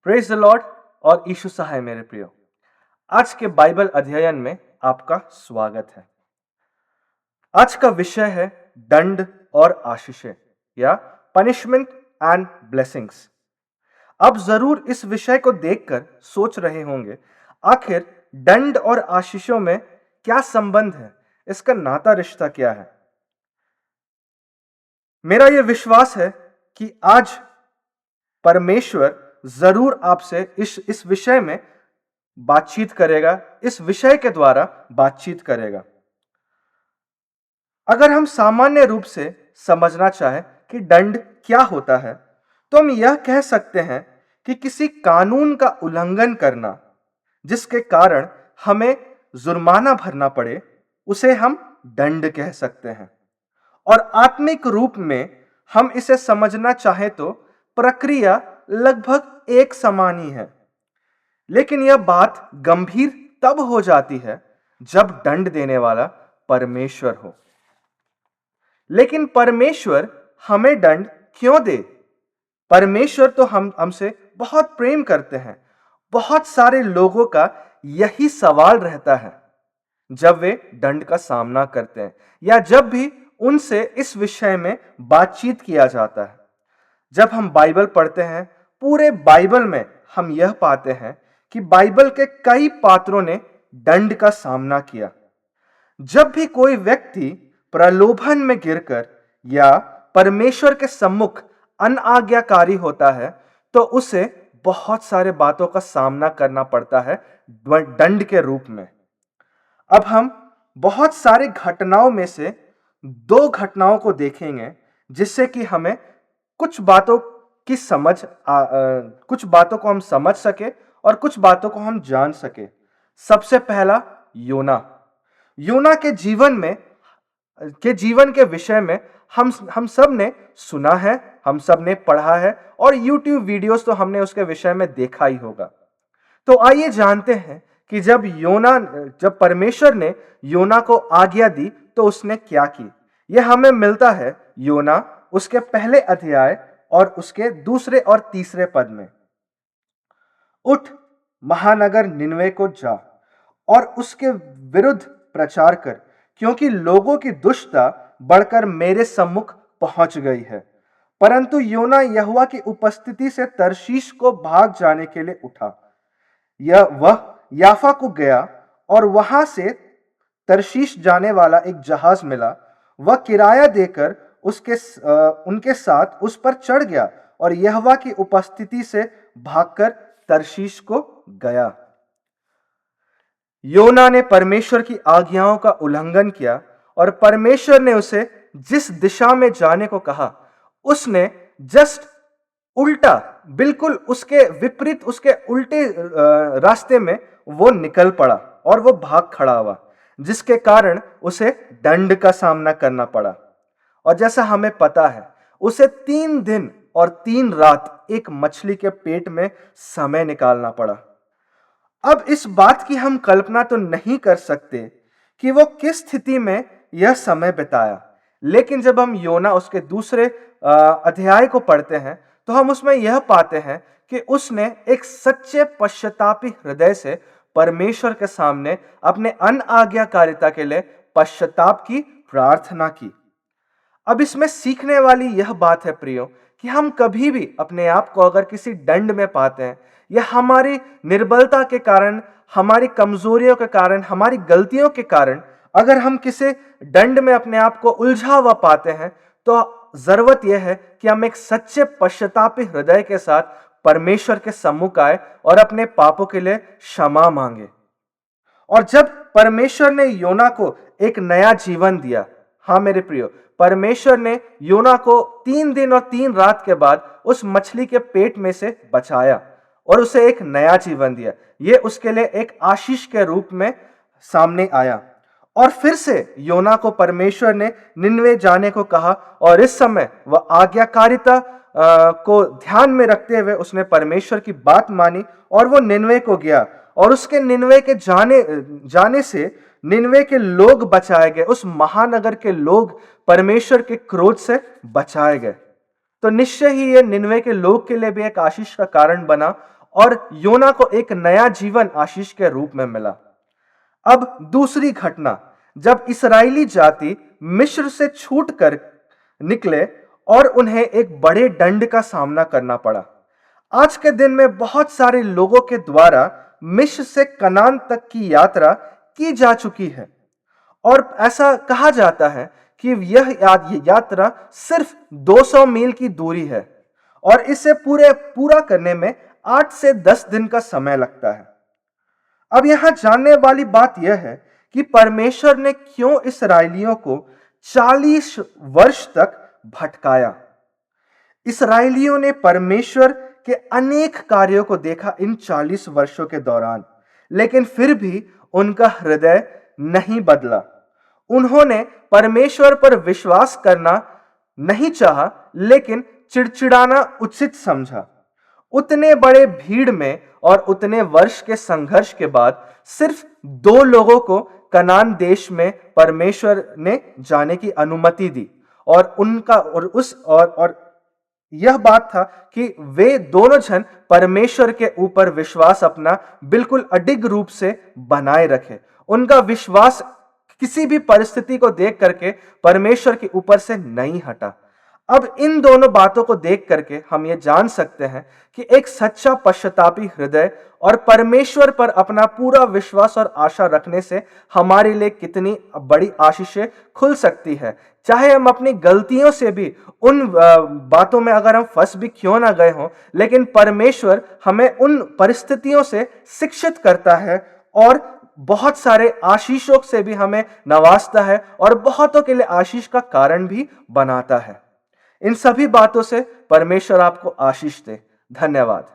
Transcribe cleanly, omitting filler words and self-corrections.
Praise the Lord और यीशु सहाय मेरे प्रियो। आज के बाइबल अध्ययन में आपका स्वागत है। आज का विषय है दंड और आशीषें या पनिशमेंट एंड ब्लेसिंग्स। आप जरूर इस विषय को देखकर सोच रहे होंगे, आखिर दंड और आशीषों में क्या संबंध है, इसका नाता रिश्ता क्या है। मेरा यह विश्वास है कि आज परमेश्वर जरूर आपसे इस विषय में बातचीत करेगा, इस विषय के द्वारा बातचीत करेगा। अगर हम सामान्य रूप से समझना चाहें कि दंड क्या होता है, तो हम यह कह सकते हैं कि किसी कानून का उल्लंघन करना जिसके कारण हमें जुर्माना भरना पड़े, उसे हम दंड कह सकते हैं। और आत्मिक रूप में हम इसे समझना चाहें तो प्रक्रिया लगभग एक समान ही है, लेकिन यह बात गंभीर तब हो जाती है जब दंड देने वाला परमेश्वर हो। लेकिन परमेश्वर हमें दंड क्यों दे? परमेश्वर तो हमसे बहुत प्रेम करते हैं। बहुत सारे लोगों का यही सवाल रहता है जब वे दंड का सामना करते हैं या जब भी उनसे इस विषय में बातचीत किया जाता है। जब हम बाइबल पढ़ते हैं, पूरे बाइबल में हम यह पाते हैं कि बाइबल के कई पात्रों ने दंड का सामना किया। जब भी कोई व्यक्ति प्रलोभन में गिरकर या परमेश्वर के सम्मुख अनाज्ञाकारी होता है, तो उसे बहुत सारे बातों का सामना करना पड़ता है दंड के रूप में। अब हम बहुत सारे घटनाओं में से दो घटनाओं को देखेंगे जिससे कि हमें कुछ बातों को हम समझ सके और कुछ बातों को हम जान सके। सबसे पहला योना के जीवन के विषय में हम सब ने सुना है, हम सब ने पढ़ा है और YouTube वीडियोस तो हमने उसके विषय में देखा ही होगा। तो आइए जानते हैं कि जब परमेश्वर ने योना को आज्ञा दी तो उसने क्या की। यह हमें मिलता है योना उसके पहले अध्याय और उसके दूसरे और तीसरे पद में। उठ, महानगर निनवे को जा और उसके विरुद्ध प्रचार कर, क्योंकि लोगों की दुष्टता बढ़कर मेरे सम्मुख पहुंच गई है। परंतु योना यहोवा की उपस्थिति से तर्शीश को भाग जाने के लिए उठा। वह याफा को गया और वहां से तर्शीश जाने वाला एक जहाज मिला। वह किराया देकर उनके साथ उस पर चढ़ गया और यहोवा की उपस्थिति से भागकर तर्शीश को गया। योना ने परमेश्वर की आज्ञाओं का उल्लंघन किया और परमेश्वर ने उसे जिस दिशा में जाने को कहा, उसने जस्ट उल्टा, बिल्कुल उसके विपरीत, उसके उल्टे रास्ते में वो निकल पड़ा और वो भाग खड़ा हुआ, जिसके कारण उसे दंड का सामना करना पड़ा। और जैसा हमें पता है, उसे 3 दिन और 3 रात एक मछली के पेट में समय निकालना पड़ा। अब इस बात की हम कल्पना तो नहीं कर सकते कि वो किस स्थिति में यह समय बिताया, लेकिन जब हम योना उसके दूसरे अध्याय को पढ़ते हैं तो हम उसमें यह पाते हैं कि उसने एक सच्चे पश्चातापी हृदय से परमेश्वर के सामने अपने अनाज्ञाकारिता के लिए पश्चाताप की प्रार्थना की। अब इसमें सीखने वाली यह बात है प्रियो कि हम कभी भी अपने आप को अगर किसी दंड में पाते हैं या हमारी निर्बलता के कारण, हमारी कमजोरियों के कारण, हमारी गलतियों के कारण अगर हम किसी दंड में अपने आप को उलझा हुआ पाते हैं, तो जरूरत यह है कि हम एक सच्चे पश्चातापी हृदय के साथ परमेश्वर के सम्मुख आए और अपने पापों के लिए क्षमा मांगे। और जब परमेश्वर ने योना को एक नया जीवन दिया, हाँ मेरे प्रियो, परमेश्वर ने योना को 3 दिन और 3 रात के बाद उस मछली के पेट में से बचाया और उसे एक नया जीवन दिया। यह उसके लिए एक आशीष के रूप में सामने आया। और फिर से योना को परमेश्वर ने निनवे जाने को कहा और इस समय वह आज्ञाकारिता को ध्यान में रखते हुए उसने परमेश्वर की बात मानी और वो निनवे को गया। और उसके निनवे के जाने से निनवे के लोग बचाए गए, उस महानगर के लोग परमेश्वर के क्रोध से बचाए गए। तो निश्चय ही ये निनवे के लोग के लिए भी एक आशीष का कारण बना और योना को एक नया जीवन आशीष के रूप में मिला। अब दूसरी घटना, जब इस्राएली जाति मिस्र से छूटकर निकले और उन्हें एक बड़े दंड का सामना करना पड़ा। आज के दिन में बहुत सारे लोगों के द्वारा मिस्र से कनान तक की यात्रा की जा चुकी है और ऐसा कहा जाता है कि यह यात्रा सिर्फ 200 मील की दूरी है और इसे पूरा करने में 8 से 10 दिन का समय लगता है। अब यहां जानने वाली बात यह है कि परमेश्वर ने क्यों इस्राएलियों को 40 वर्ष तक भटकाया। इस्राएलियों ने परमेश्वर के अनेक कार्यों को देखा इन 40 वर्षों के दौरान, लेकिन फिर भी उनका हृदय नहीं बदला। उन्होंने परमेश्वर पर विश्वास करना नहीं चाहा, लेकिन चिड़चिड़ाना उचित समझा। उतने बड़े भीड़ में और उतने वर्ष के संघर्ष के बाद सिर्फ 2 लोगों को कनान देश में परमेश्वर ने जाने की अनुमति दी और उनका और यह बात था कि वे दोनों जन परमेश्वर के ऊपर विश्वास अपना बिल्कुल अडिग रूप से बनाए रखे। उनका विश्वास किसी भी परिस्थिति को देख करके परमेश्वर के ऊपर से नहीं हटा। अब इन दोनों बातों को देख करके हम ये जान सकते हैं कि एक सच्चा पश्चातापी हृदय और परमेश्वर पर अपना पूरा विश्वास और आशा रखने से हमारे लिए कितनी बड़ी आशीषें खुल सकती है। चाहे हम अपनी गलतियों से भी उन बातों में अगर हम फंस भी क्यों ना गए हों, लेकिन परमेश्वर हमें उन परिस्थितियों से शिक्षित करता है और बहुत सारे आशीषों से भी हमें नवाजता है और बहुतों के लिए आशीष का कारण भी बनाता है। इन सभी बातों से परमेश्वर आपको आशीष दे। धन्यवाद।